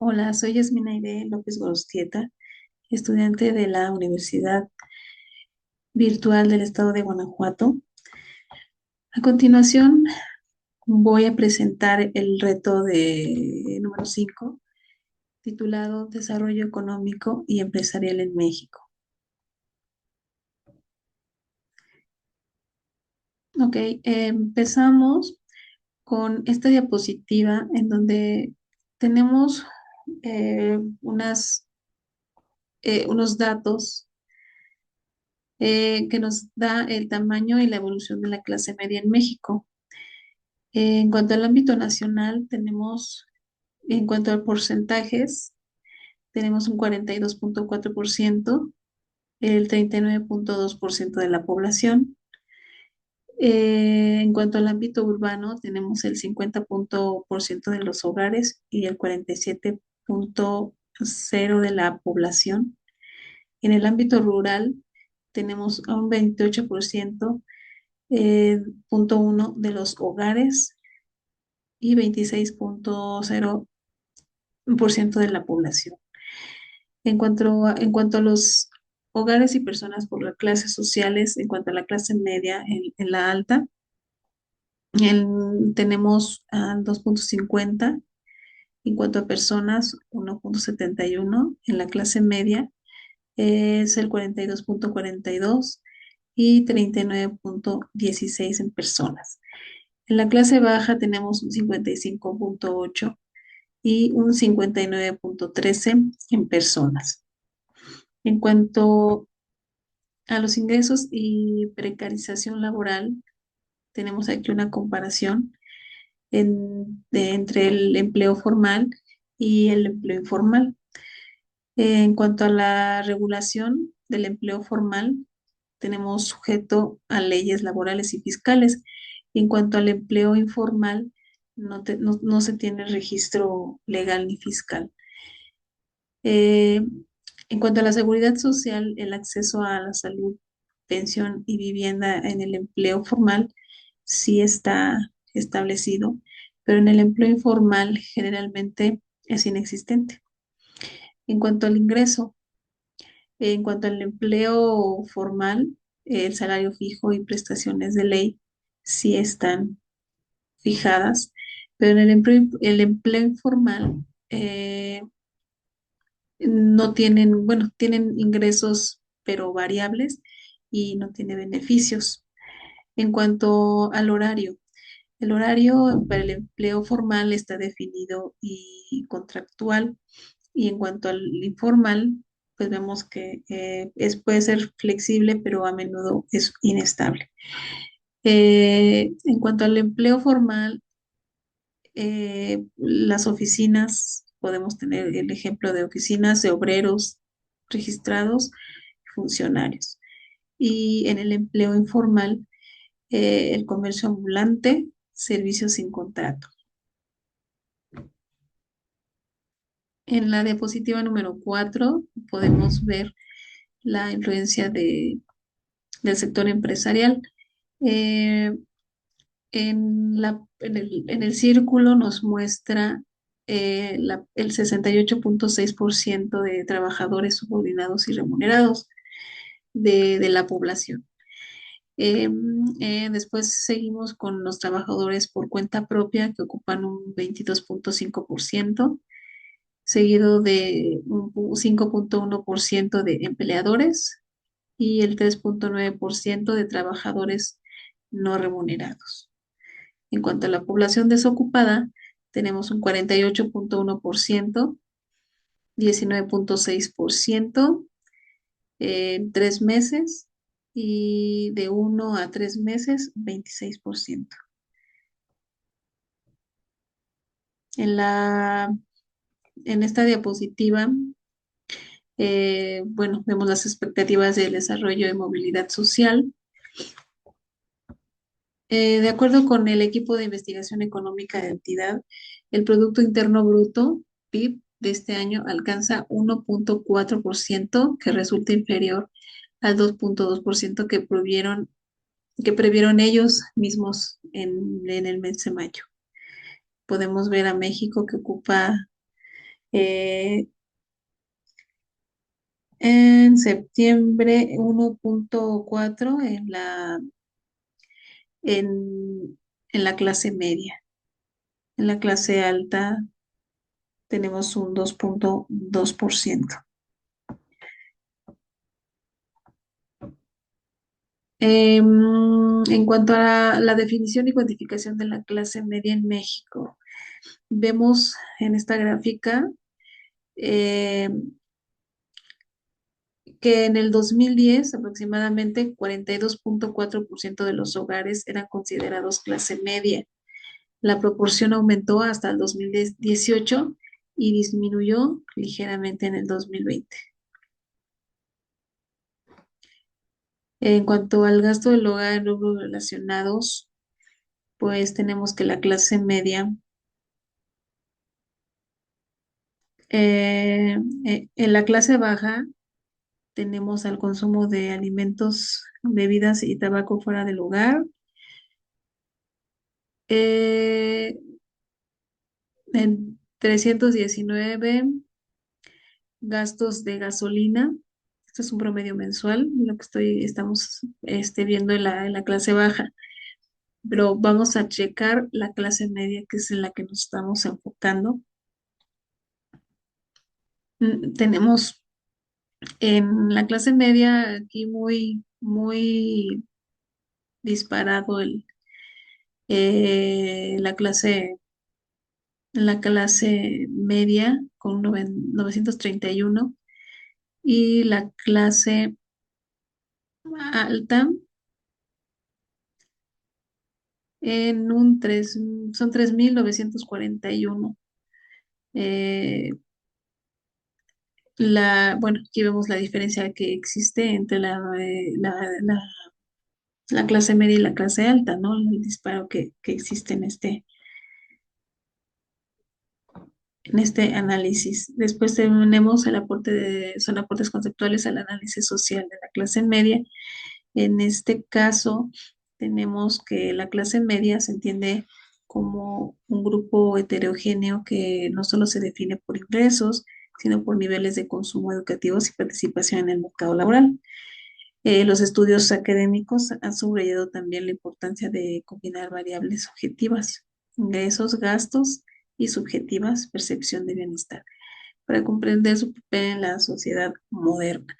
Hola, soy Yasminaide López Gorostieta, estudiante de la Universidad Virtual del Estado de Guanajuato. A continuación, voy a presentar el reto de número 5, titulado Desarrollo Económico y Empresarial en México. Ok, empezamos con esta diapositiva en donde tenemos unos datos que nos da el tamaño y la evolución de la clase media en México. En cuanto al ámbito nacional, en cuanto a porcentajes, tenemos un 42,4%, el 39,2% de la población. En cuanto al ámbito urbano, tenemos el 50% de los hogares y el 47,0% de la población. En el ámbito rural, tenemos a un 28%, punto uno de los hogares y 26,0% de la población. En cuanto a los hogares y personas por las clases sociales, en cuanto a la clase media, en la alta, tenemos al 2,50. En cuanto a personas, 1,71. En la clase media es el 42,42 y 39,16 en personas. En la clase baja tenemos un 55,8 y un 59,13 en personas. En cuanto a los ingresos y precarización laboral, tenemos aquí una comparación entre el empleo formal y el empleo informal. En cuanto a la regulación del empleo formal, tenemos sujeto a leyes laborales y fiscales. En cuanto al empleo informal, no se tiene registro legal ni fiscal. Eh, en cuanto a la seguridad social, el acceso a la salud, pensión y vivienda en el empleo formal sí está establecido, pero en el empleo informal generalmente es inexistente. En cuanto al ingreso, en cuanto al empleo formal, el salario fijo y prestaciones de ley sí están fijadas, pero en el empleo informal, no tienen, bueno, tienen ingresos, pero variables y no tiene beneficios. En cuanto al horario, el horario para el empleo formal está definido y contractual, y en cuanto al informal, pues vemos que puede ser flexible, pero a menudo es inestable. En cuanto al empleo formal, las oficinas, podemos tener el ejemplo de oficinas de obreros registrados, funcionarios. Y en el empleo informal, el comercio ambulante, servicios sin contrato. En la diapositiva número 4 podemos ver la influencia del sector empresarial. Eh, en el círculo nos muestra el 68,6% de trabajadores subordinados y remunerados de la población. Después seguimos con los trabajadores por cuenta propia, que ocupan un 22,5%, seguido de un 5,1% de empleadores y el 3,9% de trabajadores no remunerados. En cuanto a la población desocupada, tenemos un 48,1%, 19,6% en 3 meses y de 1 a 3 meses, 26%. En la, en esta diapositiva, bueno, vemos las expectativas del desarrollo de movilidad social. De acuerdo con el equipo de investigación económica de entidad, el Producto Interno Bruto, PIB, de este año alcanza 1,4%, que resulta inferior al 2,2% que previeron ellos mismos en el mes de mayo. Podemos ver a México, que ocupa Eh, en septiembre 1,4 en, en la clase media. En la clase alta tenemos un 2,2%. En cuanto a la definición y cuantificación de la clase media en México, vemos en esta gráfica eh, que en el 2010 aproximadamente 42,4% de los hogares eran considerados clase media. La proporción aumentó hasta el 2018 y disminuyó ligeramente en el 2020. En cuanto al gasto del hogar en rubros relacionados, pues tenemos que la clase media, en la clase baja tenemos al consumo de alimentos, bebidas y tabaco fuera del hogar. Eh, en 319 gastos de gasolina. Esto es un promedio mensual, lo que estamos viendo en la clase baja. Pero vamos a checar la clase media, que es en la que nos estamos enfocando. Tenemos en la clase media aquí muy disparado la clase media con 931 y la clase alta en son 3,941. Eh, bueno, aquí vemos la diferencia que existe entre la clase media y la clase alta, ¿no? El disparo que existe en este análisis. Después tenemos son aportes conceptuales al análisis social de la clase media. En este caso, tenemos que la clase media se entiende como un grupo heterogéneo que no solo se define por ingresos, sino por niveles de consumo educativos y participación en el mercado laboral. Los estudios académicos han subrayado también la importancia de combinar variables objetivas, ingresos, gastos y subjetivas, percepción de bienestar, para comprender su papel en la sociedad moderna.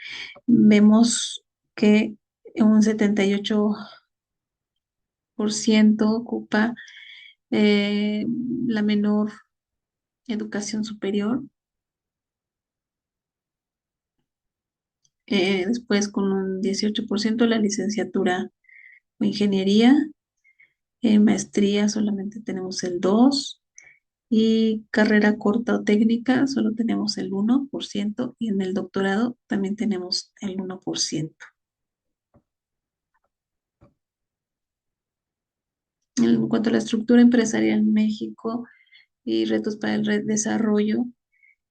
Vemos que un 78% ocupa eh, la menor educación superior, después con un 18% la licenciatura o ingeniería, en maestría solamente tenemos el 2%, y carrera corta o técnica solo tenemos el 1%, y en el doctorado también tenemos el 1%. En cuanto a la estructura empresarial en México y retos para el desarrollo,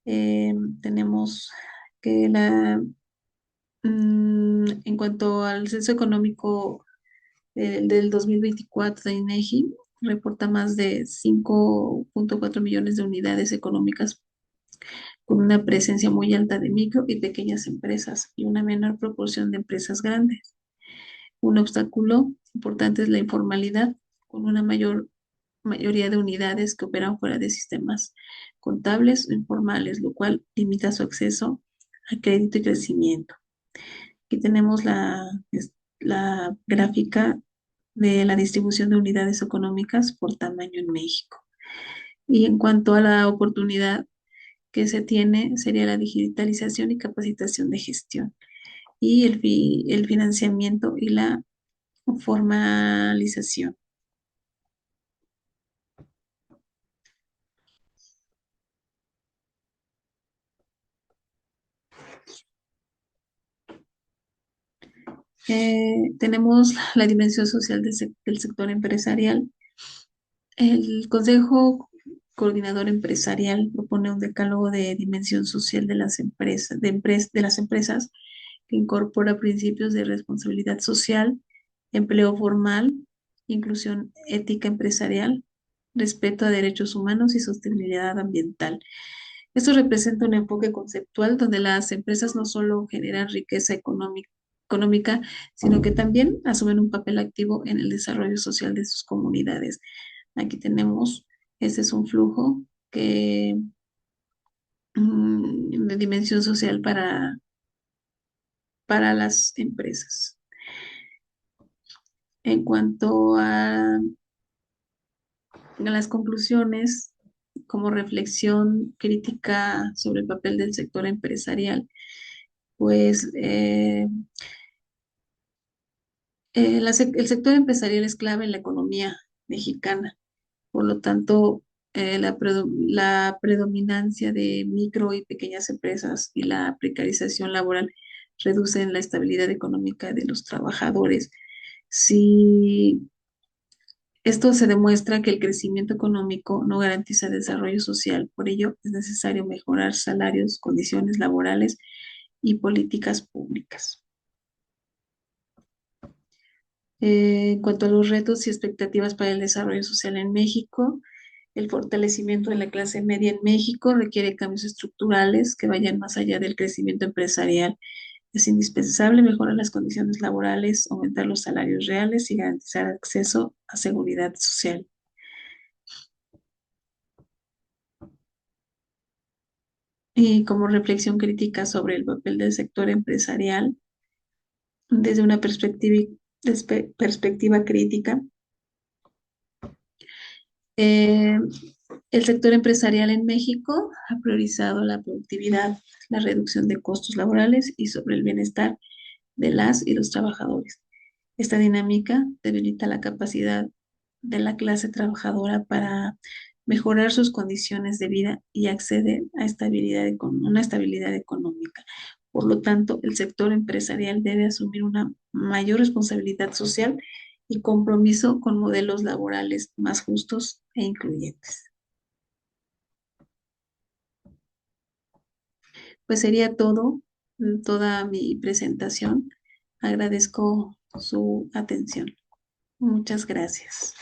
eh, tenemos que en cuanto al censo económico del 2024 de INEGI, reporta más de 5,4 millones de unidades económicas con una presencia muy alta de micro y pequeñas empresas y una menor proporción de empresas grandes. Un obstáculo importante es la informalidad, con una mayoría de unidades que operan fuera de sistemas contables o informales, lo cual limita su acceso a crédito y crecimiento. Aquí tenemos la gráfica de la distribución de unidades económicas por tamaño en México. Y en cuanto a la oportunidad que se tiene, sería la digitalización y capacitación de gestión y el financiamiento y la formalización. Tenemos la dimensión social del sector empresarial. El Consejo Coordinador Empresarial propone un decálogo de dimensión social de las de las empresas que incorpora principios de responsabilidad social, empleo formal, inclusión ética empresarial, respeto a derechos humanos y sostenibilidad ambiental. Esto representa un enfoque conceptual donde las empresas no solo generan riqueza económica, sino que también asumen un papel activo en el desarrollo social de sus comunidades. Aquí tenemos, este es un flujo que, de dimensión social para las empresas. En cuanto a las conclusiones, como reflexión crítica sobre el papel del sector empresarial, pues el sector empresarial es clave en la economía mexicana. Por lo tanto, la predominancia de micro y pequeñas empresas y la precarización laboral reducen la estabilidad económica de los trabajadores. Si esto se demuestra que el crecimiento económico no garantiza desarrollo social, por ello es necesario mejorar salarios, condiciones laborales y políticas públicas. En cuanto a los retos y expectativas para el desarrollo social en México, el fortalecimiento de la clase media en México requiere cambios estructurales que vayan más allá del crecimiento empresarial. Es indispensable mejorar las condiciones laborales, aumentar los salarios reales y garantizar acceso a seguridad social. Y como reflexión crítica sobre el papel del sector empresarial, desde una perspectiva crítica, eh, el sector empresarial en México ha priorizado la productividad, la reducción de costos laborales y sobre el bienestar de las y los trabajadores. Esta dinámica debilita la capacidad de la clase trabajadora para mejorar sus condiciones de vida y acceder a una estabilidad económica. Por lo tanto, el sector empresarial debe asumir una mayor responsabilidad social y compromiso con modelos laborales más justos e incluyentes. Pues sería todo, toda mi presentación. Agradezco su atención. Muchas gracias.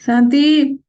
Santi,